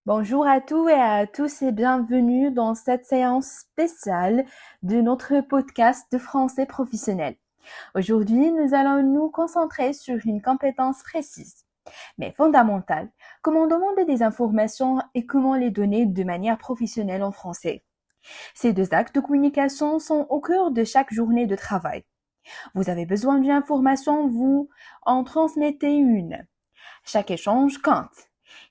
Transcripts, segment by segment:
Bonjour à tous et à tous et bienvenue dans cette séance spéciale de notre podcast de français professionnel. Aujourd'hui, nous allons nous concentrer sur une compétence précise, mais fondamentale. Comment demander des informations et comment les donner de manière professionnelle en français. Ces deux actes de communication sont au cœur de chaque journée de travail. Vous avez besoin d'une information, vous en transmettez une. Chaque échange compte.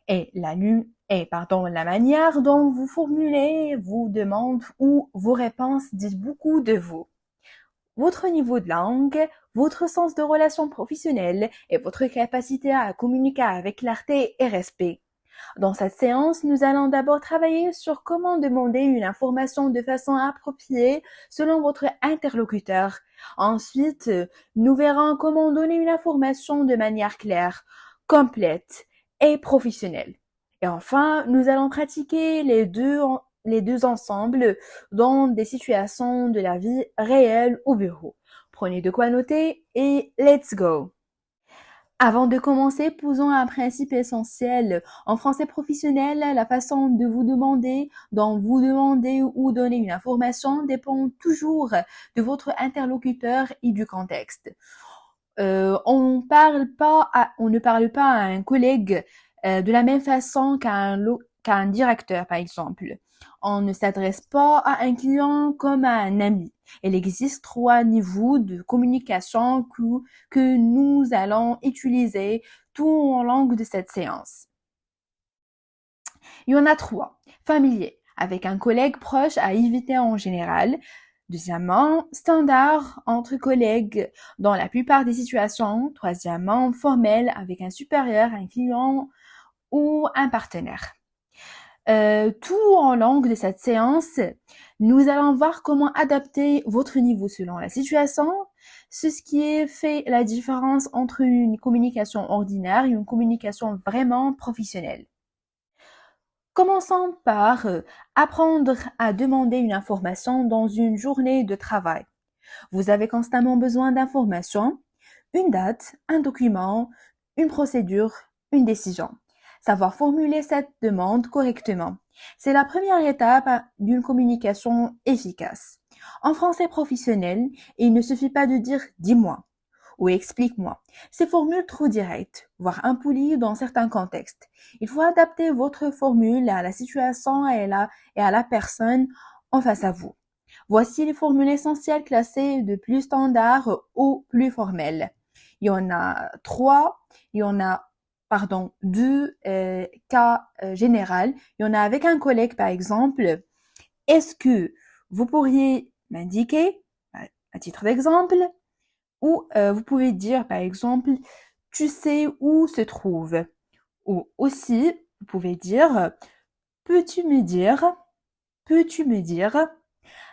La manière dont vous formulez vos demandes ou vos réponses disent beaucoup de vous. Votre niveau de langue, votre sens de relation professionnelle et votre capacité à communiquer avec clarté et respect. Dans cette séance, nous allons d'abord travailler sur comment demander une information de façon appropriée selon votre interlocuteur. Ensuite, nous verrons comment donner une information de manière claire, complète et professionnelle. Et enfin, nous allons pratiquer les deux ensemble dans des situations de la vie réelle au bureau. Prenez de quoi noter et let's go! Avant de commencer, posons un principe essentiel. En français professionnel, la façon de vous demander, dont vous demandez ou donner une information dépend toujours de votre interlocuteur et du contexte. On ne parle pas à un collègue de la même façon qu'un directeur, par exemple. On ne s'adresse pas à un client comme à un ami. Il existe trois niveaux de communication que nous allons utiliser tout au long de cette séance. Il y en a trois. Familier, avec un collègue proche à éviter en général. Deuxièmement, standard entre collègues dans la plupart des situations. Troisièmement, formel avec un supérieur, un client ou un partenaire. Tout en langue de cette séance, nous allons voir comment adapter votre niveau selon la situation, ce qui fait la différence entre une communication ordinaire et une communication vraiment professionnelle. Commençons par apprendre à demander une information dans une journée de travail. Vous avez constamment besoin d'informations, une date, un document, une procédure, une décision. Savoir formuler cette demande correctement. C'est la première étape d'une communication efficace. En français professionnel, il ne suffit pas de dire dis-moi ou explique-moi. Ces formules trop directes, voire impolies dans certains contextes. Il faut adapter votre formule à la situation et à la personne en face à vous. Voici les formules essentielles classées de plus standard au plus formel. Il y en a trois, il y en a deux cas général. Il y en a avec un collègue par exemple. Est-ce que vous pourriez m'indiquer, à titre d'exemple, ou vous pouvez dire par exemple, tu sais où se trouve. Ou aussi, vous pouvez dire, peux-tu me dire,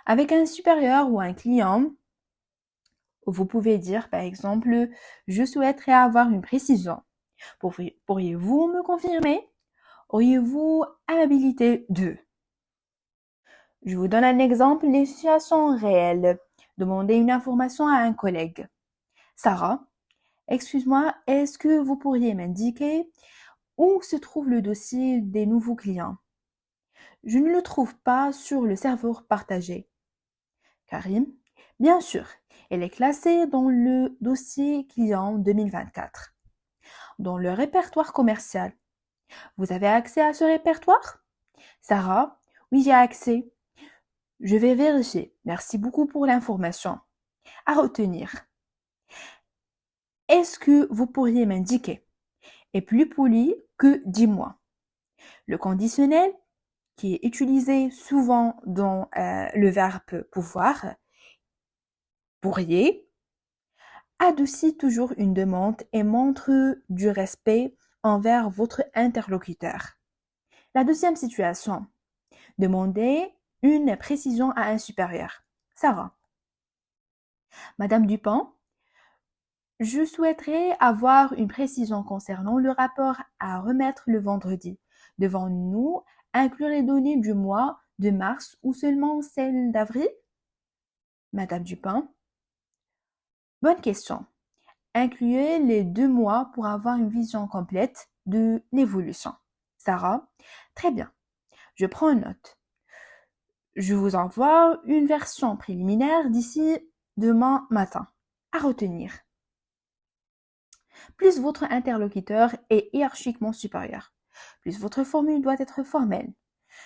avec un supérieur ou un client, vous pouvez dire par exemple, je souhaiterais avoir une précision. Pourriez-vous me confirmer? Auriez-vous habilité de? Je vous donne un exemple des situations réelles. Demandez une information à un collègue. Sarah, excuse-moi, est-ce que vous pourriez m'indiquer où se trouve le dossier des nouveaux clients? Je ne le trouve pas sur le serveur partagé. Karim, bien sûr, elle est classée dans le dossier client 2024. Dans le répertoire commercial, vous avez accès à ce répertoire? Sarah, oui, j'ai accès. Je vais vérifier. Merci beaucoup pour l'information. À retenir. Est-ce que vous pourriez m'indiquer? Est plus poli que dis-moi. Le conditionnel, qui est utilisé souvent dans le verbe pouvoir, pourriez, adoucit toujours une demande et montre du respect envers votre interlocuteur. La deuxième situation, demander une précision à un supérieur. Sarah. Madame Dupont, je souhaiterais avoir une précision concernant le rapport à remettre le vendredi. Devons-nous inclure les données du mois de mars ou seulement celles d'avril? Madame Dupin. Bonne question. Incluez les 2 mois pour avoir une vision complète de l'évolution. Sarah, très bien, je prends note. Je vous envoie une version préliminaire d'ici demain matin. À retenir. Plus votre interlocuteur est hiérarchiquement supérieur, plus votre formule doit être formelle.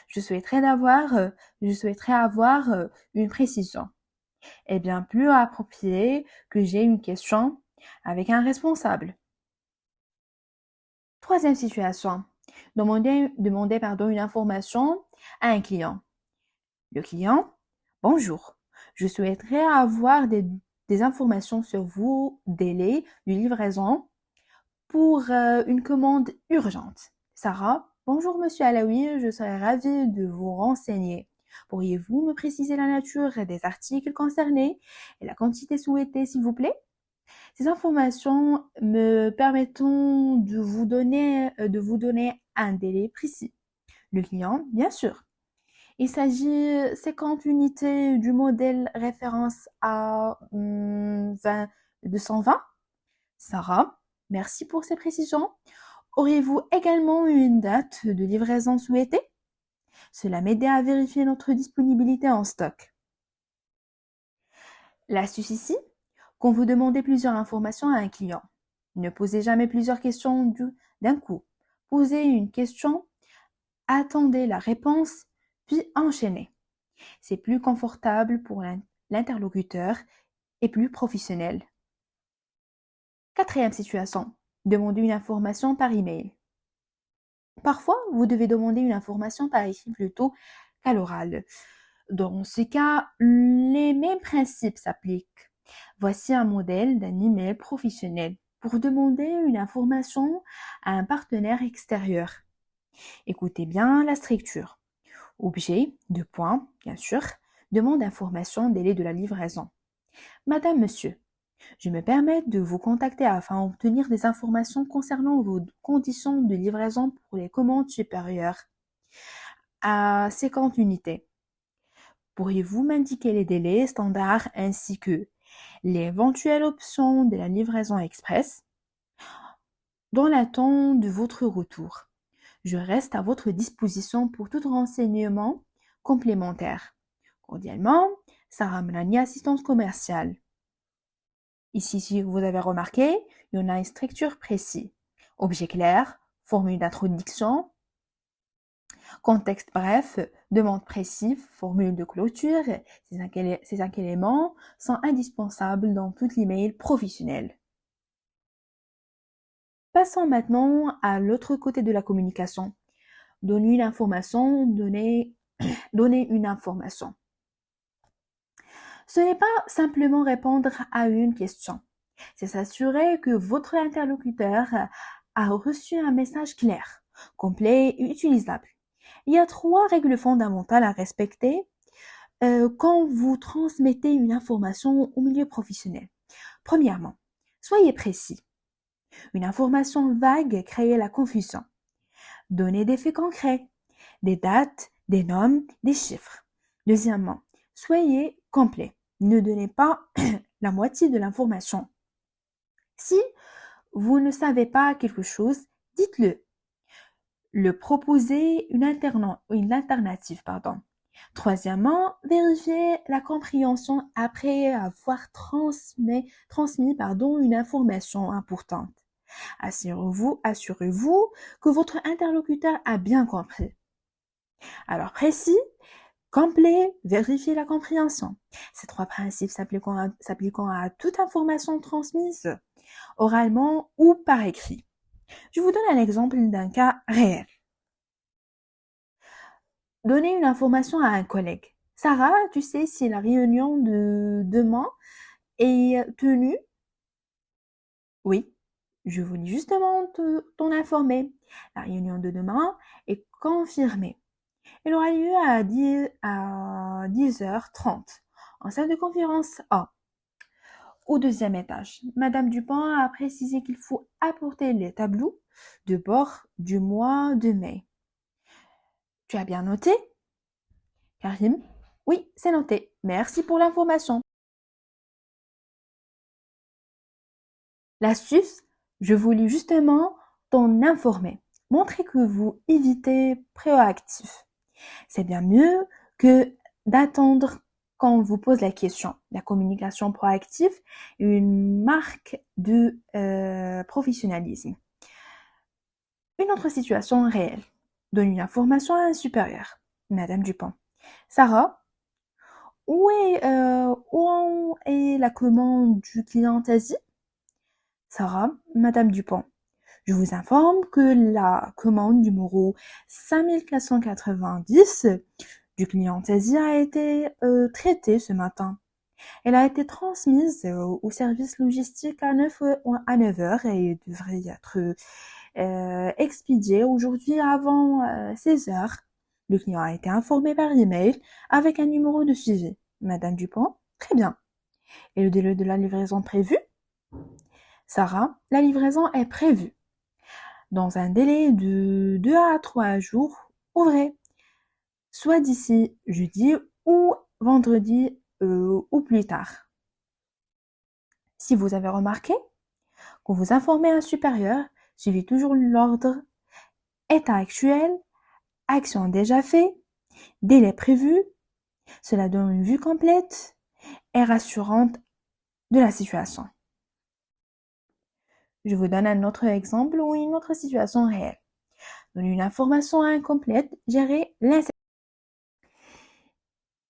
Je souhaiterais avoir une précision. Et bien plus approprié que j'ai une question avec un responsable. Troisième situation. Demander une information à un client. Le client, bonjour. Je souhaiterais avoir des informations sur vos délais de livraison pour une commande urgente. Sarah, bonjour Monsieur Alaoui, je serais ravie de vous renseigner. Pourriez-vous me préciser la nature des articles concernés et la quantité souhaitée, s'il vous plaît? Ces informations me permettront de vous donner un délai précis. Le client, bien sûr. Il s'agit 50 unités du modèle référence à 220. Sarah, merci pour ces précisions. Auriez-vous également une date de livraison souhaitée? Cela m'aidait à vérifier notre disponibilité en stock. L'astuce ici, quand vous demandez plusieurs informations à un client, ne posez jamais plusieurs questions d'un coup. Posez une question, attendez la réponse, puis enchaînez. C'est plus confortable pour l'interlocuteur et plus professionnel. Quatrième situation, demandez une information par email. Parfois, vous devez demander une information par écrit plutôt qu'à l'oral. Dans ce cas, les mêmes principes s'appliquent. Voici un modèle d'un email professionnel pour demander une information à un partenaire extérieur. Écoutez bien la structure. Objet, deux points, bien sûr, demande d'information, délai de la livraison. Madame, monsieur, je me permets de vous contacter afin d'obtenir des informations concernant vos conditions de livraison pour les commandes supérieures à 50 unités. Pourriez-vous m'indiquer les délais standards ainsi que l'éventuelle option de la livraison express? Dans l'attente de votre retour, je reste à votre disposition pour tout renseignement complémentaire. Cordialement, Sarah Mlani, assistante commerciale. Ici, si vous avez remarqué, il y en a une structure précise. Objet clair, formule d'introduction, contexte bref, demande précise, formule de clôture. Ces 5 éléments sont indispensables dans tout l'email professionnel. Passons maintenant à l'autre côté de la communication. Donner une information, donner une information. Ce n'est pas simplement répondre à une question. C'est s'assurer que votre interlocuteur a reçu un message clair, complet et utilisable. Il y a 3 règles fondamentales à respecter quand vous transmettez une information au milieu professionnel. Premièrement, soyez précis. Une information vague crée la confusion. Donnez des faits concrets, des dates, des noms, des chiffres. Deuxièmement, soyez complet. Ne donnez pas la moitié de l'information. Si vous ne savez pas quelque chose, dites-le. Proposez une alternative. Troisièmement, vérifiez la compréhension après avoir transmis une information importante. Assurez-vous que votre interlocuteur a bien compris. Alors précis, complet, vérifiez la compréhension. Ces 3 principes s'appliquant à toute information transmise, oralement ou par écrit. Je vous donne un exemple d'un cas réel. Donnez une information à un collègue. Sarah, tu sais si la réunion de demain est tenue? Oui, je voulais justement t'en informer. La réunion de demain est confirmée. Elle aura lieu à 10h30 en salle de conférence A. Au 2e étage, Madame Dupont a précisé qu'il faut apporter les tableaux de bord du mois de mai. Tu as bien noté? Karim? Oui, c'est noté. Merci pour l'information. L'astuce, je voulais justement t'en informer. Montrez que vous évitez proactif. C'est bien mieux que d'attendre qu'on vous pose la question. La communication proactive est une marque de professionnalisme. Une autre situation réelle. Donne une information à un supérieur. Madame Dupont. Sarah, où est la commande du client Asie? Sarah, Madame Dupont. Je vous informe que la commande numéro 5490 du client Asie a été traitée ce matin. Elle a été transmise au service logistique à 9 heures et devrait être expédiée aujourd'hui avant 16 heures. Le client a été informé par email avec un numéro de suivi. Madame Dupont, très bien. Et le délai de la livraison prévu? Sarah, la livraison est prévue dans un délai de 2 à 3 jours ouvrés, soit d'ici jeudi ou vendredi ou plus tard. Si vous avez remarqué, quand vous informez un supérieur, suivez toujours l'ordre, état actuel, action déjà fait, délai prévu. Cela donne une vue complète et rassurante de la situation. Je vous donne un autre exemple ou une autre situation réelle. Donner une information incomplète, gérer l'incertitude.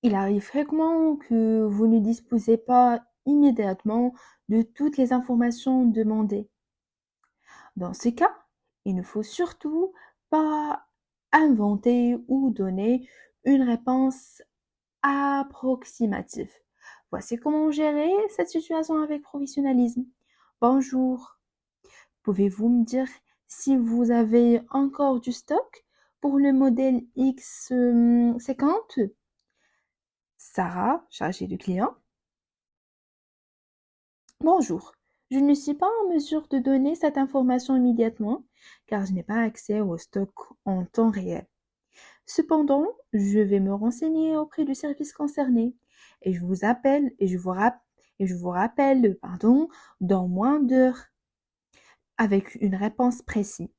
Il arrive fréquemment que vous ne disposez pas immédiatement de toutes les informations demandées. Dans ce cas, il ne faut surtout pas inventer ou donner une réponse approximative. Voici comment gérer cette situation avec professionnalisme. Bonjour, pouvez-vous me dire si vous avez encore du stock pour le modèle X50? Sarah, chargée du client. Bonjour, je ne suis pas en mesure de donner cette information immédiatement car je n'ai pas accès au stock en temps réel. Cependant, je vais me renseigner auprès du service concerné et je vous appelle et je vous rappelle, dans moins d'heures avec une réponse précise.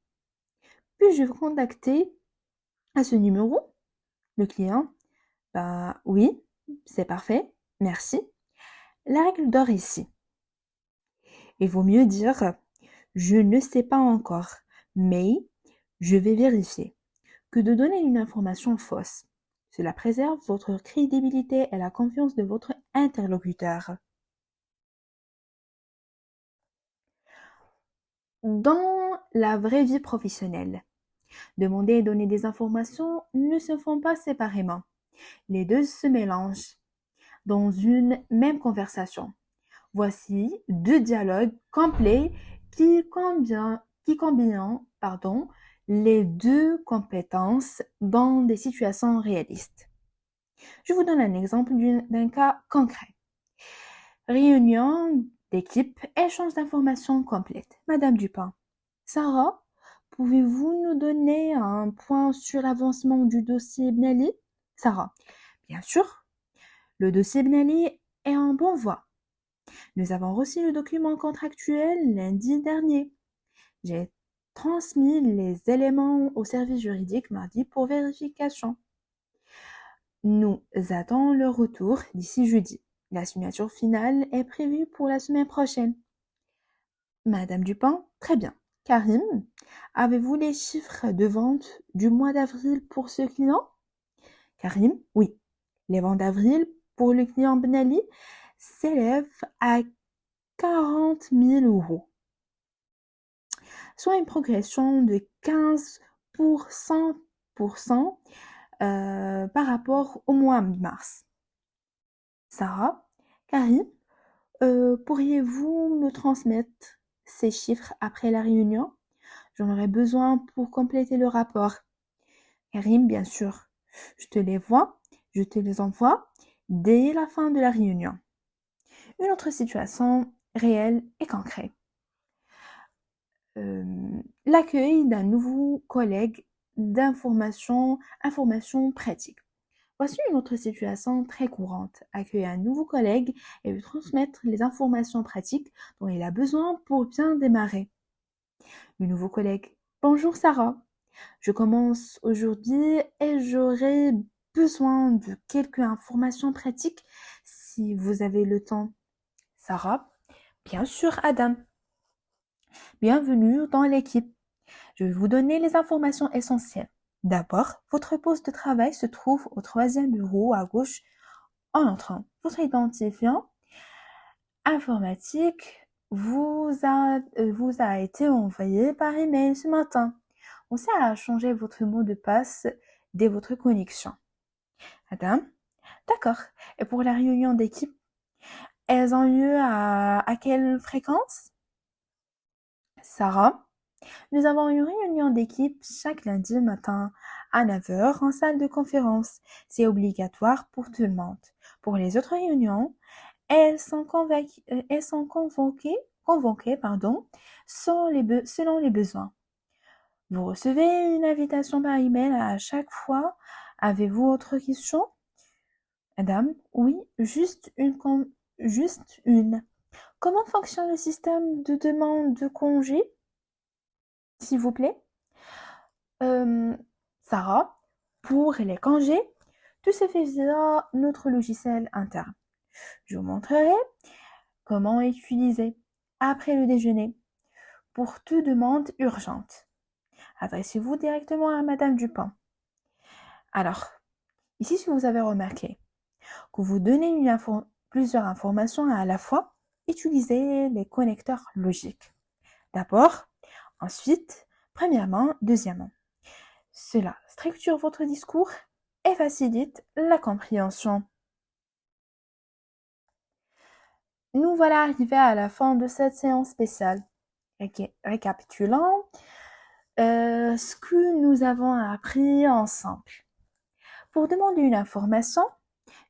Puis-je vous contacter à ce numéro? Le client, oui, c'est parfait, merci. La règle d'or ici. Il vaut mieux dire je ne sais pas encore, mais je vais vérifier que de donner une information fausse. Cela préserve votre crédibilité et la confiance de votre interlocuteur. Dans la vraie vie professionnelle, demander et donner des informations ne se font pas séparément. Les deux se mélangent dans une même conversation. Voici deux dialogues complets qui combinent les deux compétences dans des situations réalistes. Je vous donne un exemple d'un cas concret. Réunion d'équipe, échange d'informations complète. Madame Dupin, Sarah, pouvez-vous nous donner un point sur l'avancement du dossier Benali? Sarah, bien sûr. Le dossier Benali est en bonne voie. Nous avons reçu le document contractuel lundi dernier. J'ai transmis les éléments au service juridique mardi pour vérification. Nous attendons leur retour d'ici jeudi. La signature finale est prévue pour la semaine prochaine. Madame Dupin, très bien. Karim, avez-vous les chiffres de vente du mois d'avril pour ce client? Karim, oui. Les ventes d'avril pour le client Benali s'élèvent à 40 000 euros, soit une progression de 15% par rapport au mois de mars. Sarah, Karim, pourriez-vous me transmettre ces chiffres après la réunion? J'en aurai besoin pour compléter le rapport. Karim, bien sûr. Je te les envoie dès la fin de la réunion. Une autre situation réelle et concrète. L'accueil d'un nouveau collègue d'information pratique. Voici une autre situation très courante. Accueillir un nouveau collègue et lui transmettre les informations pratiques dont il a besoin pour bien démarrer. Le nouveau collègue. Bonjour Sarah. Je commence aujourd'hui et j'aurai besoin de quelques informations pratiques si vous avez le temps. Sarah, bien sûr, Adam. Bienvenue dans l'équipe. Je vais vous donner les informations essentielles. D'abord, votre poste de travail se trouve au troisième bureau à gauche en entrant. Votre identifiant informatique vous a été envoyé par email ce matin. Pensez à changer votre mot de passe dès votre connexion. Adam? D'accord. Et pour la réunion d'équipe, elles ont lieu à quelle fréquence? Sarah? Nous avons une réunion d'équipe chaque lundi matin à 9 heures en salle de conférence. C'est obligatoire pour tout le monde. Pour les autres réunions, elles sont convoquées, selon les besoins. Vous recevez une invitation par email à chaque fois. Avez-vous autre question? Madame, oui, juste une. Comment fonctionne le système de demande de congé, s'il vous plaît? Sarah, pour les congés, tout se fait via notre logiciel interne. Je vous montrerai comment utiliser après le déjeuner pour toute demande urgente. Adressez-vous directement à Madame Dupont. Alors, ici, si vous avez remarqué que vous donnez plusieurs informations à la fois, utilisez les connecteurs logiques. D'abord, ensuite, premièrement, deuxièmement. Cela structure votre discours et facilite la compréhension. Nous voilà arrivés à la fin de cette séance spéciale. Récapitulons ce que nous avons appris ensemble. Pour demander une information,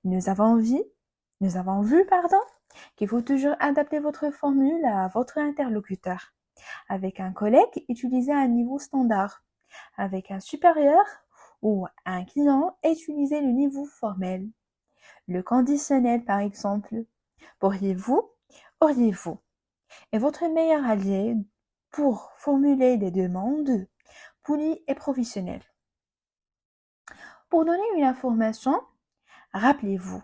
nous avons vu, qu'il faut toujours adapter votre formule à votre interlocuteur. Avec un collègue, utilisez un niveau standard. Avec un supérieur ou un client, utilisez le niveau formel. Le conditionnel, par exemple. Auriez-vous est votre meilleur allié pour formuler des demandes polies et professionnelles. Pour donner une information, rappelez-vous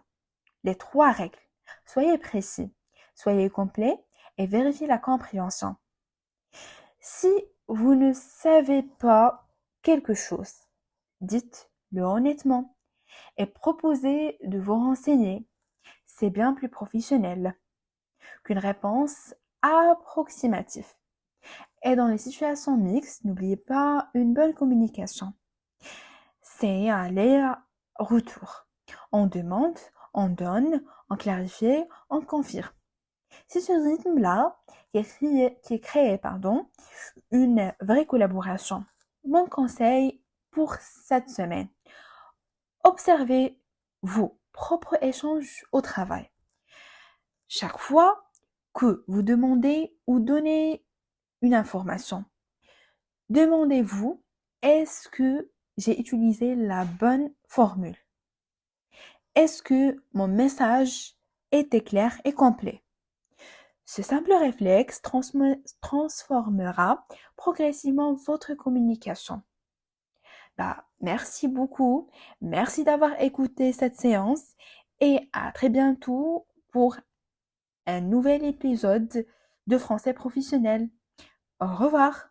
les 3 règles. Soyez précis, soyez complet et vérifiez la compréhension. Si vous ne savez pas quelque chose, dites-le honnêtement et proposez de vous renseigner. C'est bien plus professionnel qu'une réponse approximative. Et dans les situations mixtes, n'oubliez pas une bonne communication. C'est un aller-retour. On demande, on donne, on clarifie, on confirme. C'est ce rythme-là qui crée une vraie collaboration. Mon conseil pour cette semaine, observez vos propres échanges au travail. Chaque fois que vous demandez ou donnez une information, demandez-vous, est-ce que j'ai utilisé la bonne formule? Est-ce que mon message était clair et complet? Ce simple réflexe transformera progressivement votre communication. Merci beaucoup. Merci d'avoir écouté cette séance et à très bientôt pour un nouvel épisode de Français professionnel. Au revoir.